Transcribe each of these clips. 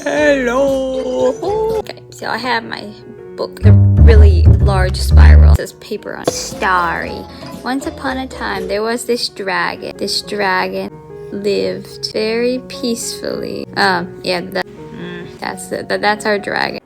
Hello. Okay, so I have my book, the really large spiral. It says paper on it. Starry. Once upon a time, there was this dragon. This dragon lived very peacefully. That's our dragon.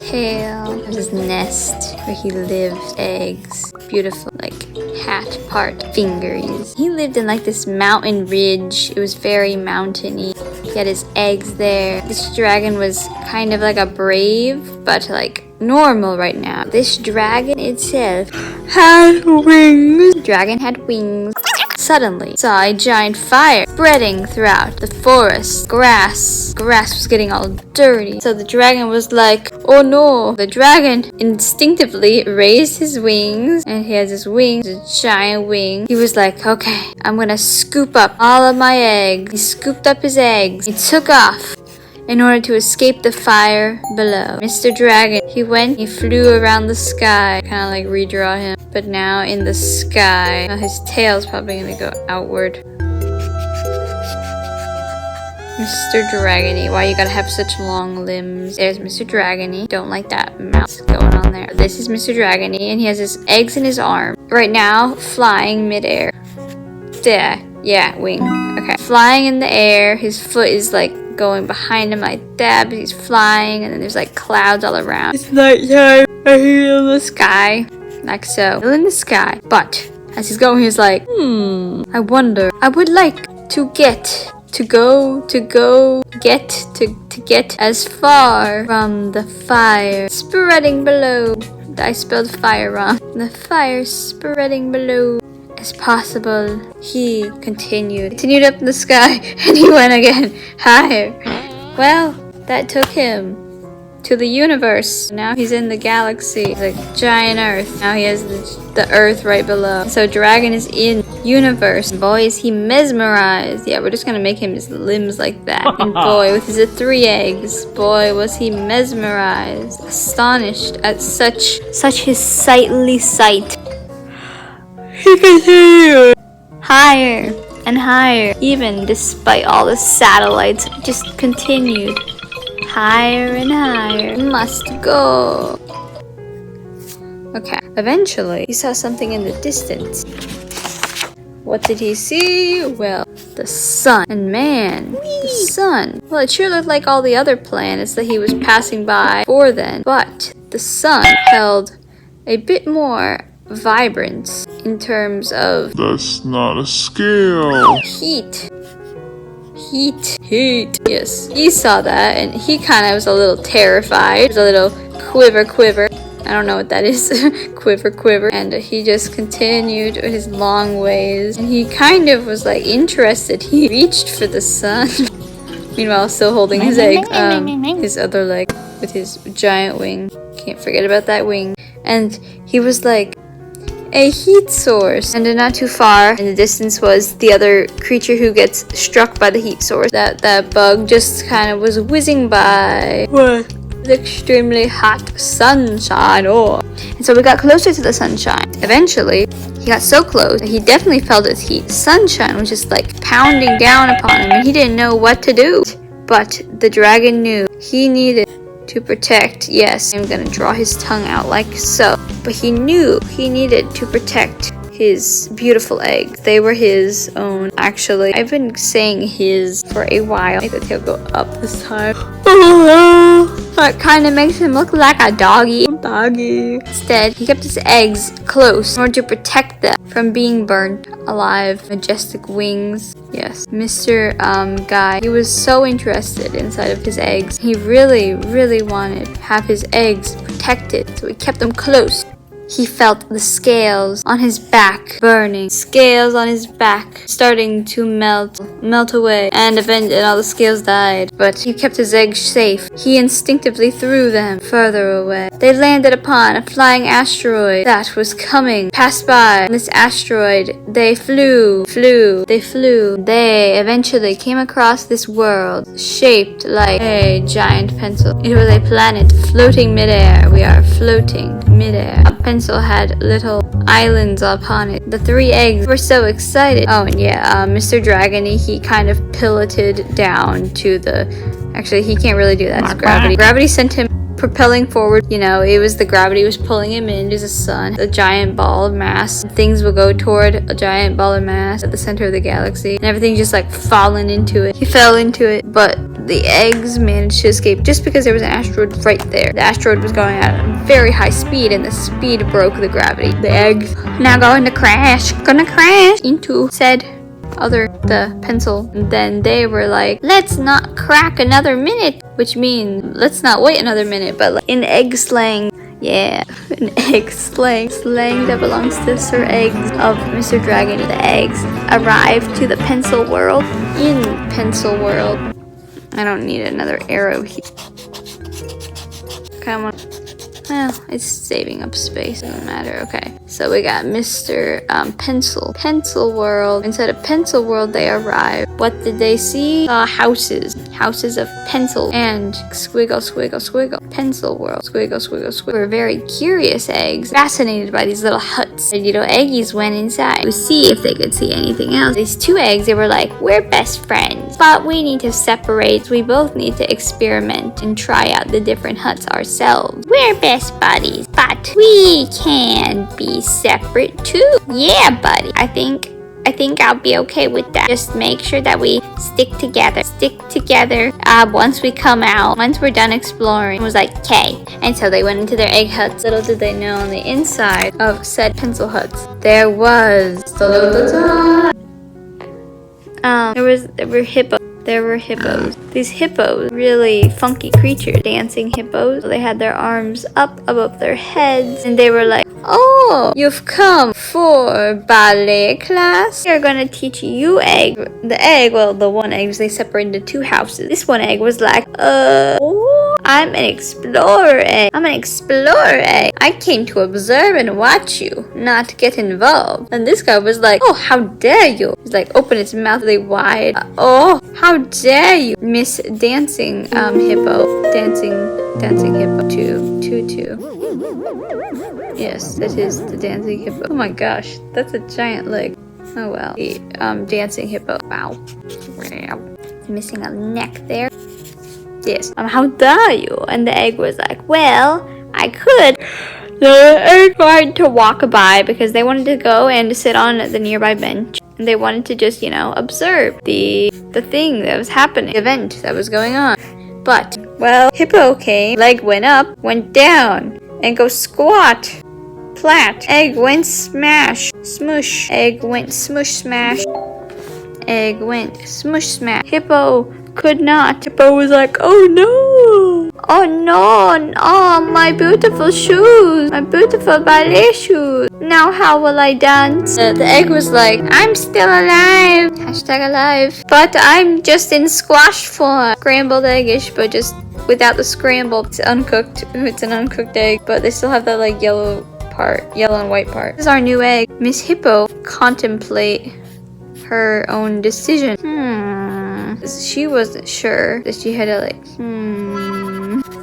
Tail. There's his nest where he lived. Eggs. Beautiful, like hat part fingers. He lived in like this mountain ridge. It was very mountainy. He had his eggs there. This dragon was kind of like a brave, but like normal right now. This dragon itself had wings. Dragon had wings. Suddenly saw a giant fire spreading throughout the forest. Grass was getting all dirty. So the dragon was like, oh no. The dragon instinctively raised his wings, and he has his wings, a giant wing. He was like, okay, I'm gonna scoop up all of my eggs. He scooped up his eggs. He took off in order to escape the fire below. Mr. Dragon, he flew around the sky. Kind of like redraw him, but now in the sky. Now his tail's probably gonna go outward. Mr. Dragony, why you gotta have such long limbs? There's Mr. Dragony. Don't like that mouth going on there. This is Mr. Dragony, and he has his eggs in his arm. Right now, flying midair. There. Yeah, wing. Okay. Flying in the air. His foot is like going behind him like that, but he's flying, and then there's like clouds all around. It's nighttime. I hear in the sky. Like so. Still in the sky. But as he's going, he's like, I wonder. I would like to get as far from the fire spreading below. I spelled fire wrong. The fire spreading below as possible. He continued up in the sky, and he went again higher. Well, that took him to the universe. Now he's in the galaxy, like giant Earth. Now he has the Earth right below. So dragon is in universe. Boy, is he mesmerized. Yeah, we're just gonna make him his limbs like that. And boy, with his 3 eggs, boy, was he mesmerized, astonished at such his sightly sight. He continued higher and higher, even despite all the satellites. Just continued higher and higher. Must go. Okay. Eventually, he saw something in the distance. What did he see? Well, the sun. And man, the sun. Well, it sure looked like all the other planets that he was passing by before then. But the sun held a bit more vibrance in terms of... That's not a scale. Heat. Yes. He saw that, and he kind of was a little terrified. He was a little quiver. I don't know what that is. quiver. And he just continued with his long ways. And he kind of was like interested. He reached for the sun. Meanwhile, still holding his egg. His other leg with his giant wing. Can't forget about that wing. And he was like, a heat source. And not too far in the distance was the other creature who gets struck by the heat source. That bug just kind of was whizzing by. What? The extremely hot sunshine. Oh. And so we got closer to the sunshine. Eventually, he got so close that he definitely felt its heat. Sunshine was just like pounding down upon him, and he didn't know what to do. But the dragon knew he needed to protect. Yes, I'm gonna draw his tongue out like so. But he knew he needed to protect his beautiful eggs. They were his own. Actually, I've been saying his for a while. Make the tail go up this time. That kind of makes him look like a doggy. Instead, he kept his eggs close in order to protect them from being burned alive. Majestic wings. Yes, Mr. Guy, he was so interested inside of his eggs. He really wanted to have his eggs protected, so he kept them close. He felt the scales on his back burning. Scales on his back starting to melt away. And eventually all the scales died. But he kept his eggs safe. He instinctively threw them further away. They landed upon a flying asteroid that was coming. Passed by this asteroid. They flew. They eventually came across this world shaped like a giant pencil. It was a planet floating midair. We are floating midair. pencil had little islands upon it. The 3 eggs were so excited. Oh, and yeah, Mr. Dragony, he kind of piloted down to the... Actually, he can't really do that. It's gravity. Gravity sent him propelling forward. You know, it was the gravity was pulling him into the sun, a giant ball of mass. Things will go toward a giant ball of mass at the center of the galaxy, and everything just like falling into it. He fell into it, but the eggs managed to escape just because there was an asteroid right there. The asteroid was going at a very high speed, and the speed broke the gravity. The eggs now going to crash into said the pencil. And then they were like, let's not crack another minute, which means let's not wait another minute. But like, in egg slang, yeah, in egg slang that belongs to Sir Eggs of Mr. Dragon, the eggs arrived to the pencil world. In pencil world, I don't need another arrow here. Come on. Well, it's saving up space. Doesn't matter. Okay. So we got Mr. Pencil World. Inside of Pencil World, they arrived. What did they see? Houses. Houses of pencil and squiggle. Pencil World. Squiggle. We're very curious eggs, fascinated by these little huts. And, eggies went inside to see if they could see anything else. These 2 eggs, they were like, we're best friends, but we need to separate. We both need to experiment and try out the different huts ourselves. We're best buddies, but we can be separate too. Yeah, buddy. I think I'll be okay with that. Just make sure that we stick together. Once we come out, once we're done exploring. It was like, okay. And so they went into their egg huts. Little did they know, on the inside of said pencil huts, there was there were hippos. These hippos, really funky creatures, dancing hippos. They had their arms up above their heads, and they were like, oh, you've come for ballet class? We're gonna teach you egg. The one egg, they separated into 2 houses. This one egg was like, I'm an explorer egg. I came to observe and watch you, not get involved. And this guy was like, oh, how dare you? He's like, open its mouth really wide. Oh, how dare you, Miss Dancing Hippo. Dancing Hippo 2. Yes, that is the Dancing Hippo. Oh my gosh, that's a giant leg. Oh well. The Dancing Hippo. Wow. Missing a neck there. Yes. How dare you? And the egg was like, well, I could. The egg tried to walk by because they wanted to go and sit on the nearby bench. And they wanted to just, observe the thing that was happening, the event that was going on. But, well, Hippo came, leg went up, went down, and go squat. Flat. Egg went smash. Smush. Egg went smush smash. Egg went smush smash. Hippo could not. Hippo was like, oh no. Oh, my beautiful shoes. My beautiful ballet shoes. Now how will I dance? The egg was like, I'm still alive. #alive. But I'm just in squash form. Scrambled eggish, but just without the scramble. It's uncooked. It's an uncooked egg, but they still have that like yellow and white part. This is our new egg. Miss Hippo contemplate her own decision. She wasn't sure that she had to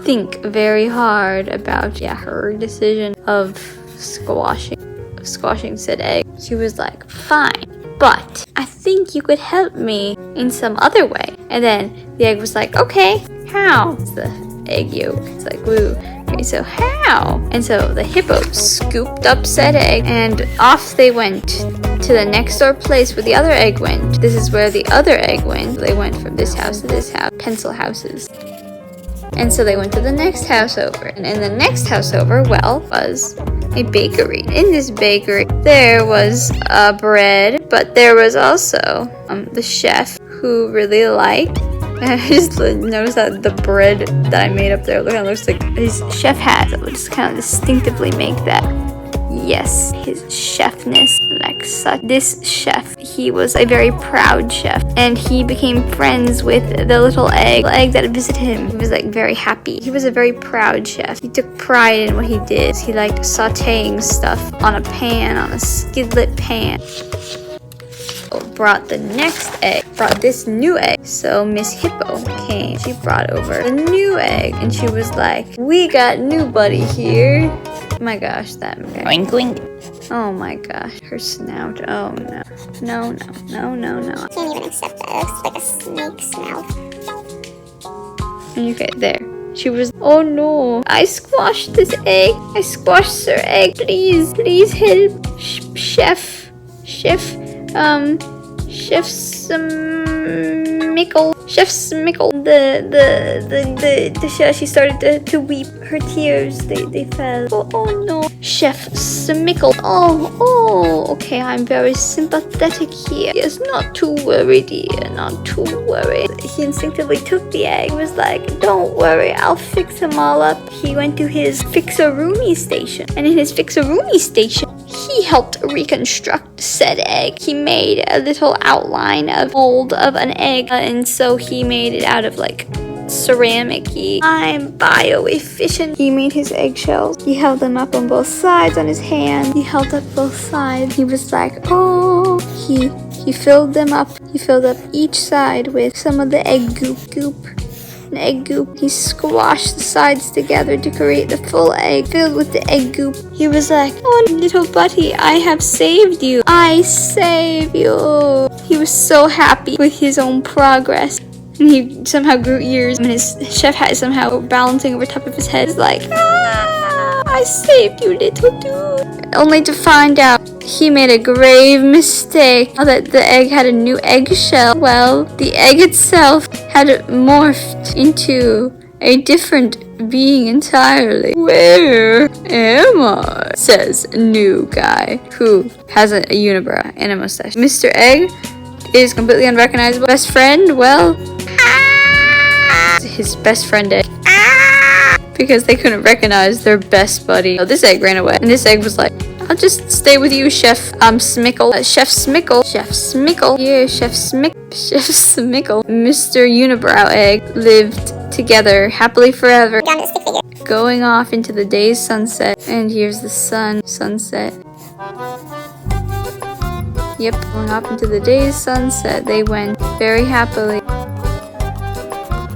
think very hard about her decision of squashing said egg. She was like, fine, but I think you could help me in some other way. And then the egg was like, okay, how? It's the egg yolk. It's like, woo. Okay, so how? And so the hippo scooped up said egg, and off they went to the next door place where the other egg went. This is where the other egg went. They went from this house to this house, pencil houses. And so they went to the next house over. And in the next house over, was a bakery. In this bakery, there was bread, but there was also the chef who really liked. I just noticed that the bread that I made up there looks like his chef hat. So we'll just kind of distinctively make that. Yes, his chefness, like such. This chef, he was a very proud chef, and he became friends with the little egg that visited him. He was like very happy. He was a very proud chef. He took pride in what he did. He liked sautéing stuff on a skidlet pan. Brought this new egg. So Miss Hippo came. She brought over the new egg, and she was like, we got new buddy here. Oh my gosh, that guy. Oink oink. Oh my gosh, her snout. Oh no. No, no, no, no, no. Can't even accept that. It looks like a snake's mouth. Okay, there. She was. Oh no. I squashed this egg. I squashed her egg. Please, please help. Chef. Chef. Chef Smickle. Chef Smickle. She started to weep. Her tears, they fell. Oh no. Chef Smickle. Oh, okay, I'm very sympathetic here. Yes, not to worry, dear, not to worry. He instinctively took the egg, was like, don't worry, I'll fix him all up. He went to his fix-a-roomie station, and in his fix-a-roomie station, he helped reconstruct said egg. He made a little outline of mold of an egg, and so he made it out of like ceramic-y. I'm bio-efficient. He made his eggshells. He held them up on both sides on his hand. He held up both sides. He was like, oh. He filled them up. He filled up each side with some of the egg goop. An egg goop. He squashed the sides together to create the full egg filled with the egg goop. He was like, oh, little buddy, I have saved you. I save you. He was so happy with his own progress. And he somehow grew ears, and his chef hat is somehow balancing over top of his head. He's like, I saved you, little dude. Only to find out he made a grave mistake. Now that the egg had a new eggshell, well, the egg itself had morphed into a different being entirely. Where am I? Says new guy who has a unibrow and a mustache. Mr. Egg is completely unrecognizable. Best friend, well, his best friend egg. Because they couldn't recognize their best buddy. So this egg ran away, and this egg was like, I'll just stay with you, Chef Smickle. Chef Smickle. Yeah, Chef Smickle. Mr. Unibrow Egg lived together happily forever. Down to the stick figure. Going off into the day's sunset. And here's the sunset. Yep, going off into the day's sunset. They went very happily.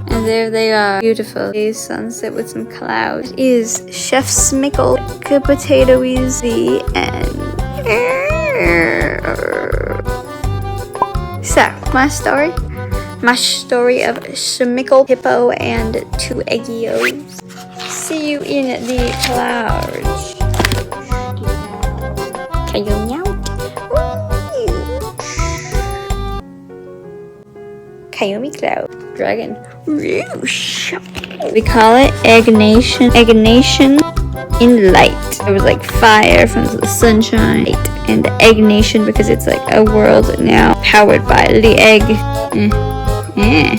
And there they are. Beautiful day's sunset with some clouds. It is Chef Smickle, potato easy, and so my story of Smickle, Hippo, and 2 Eggios. See you in the clouds. KaomiCloud dragon. We call it Eggnation in light. It was like fire from the sunshine, and the Eggnation because it's like a world now powered by the egg. Yeah.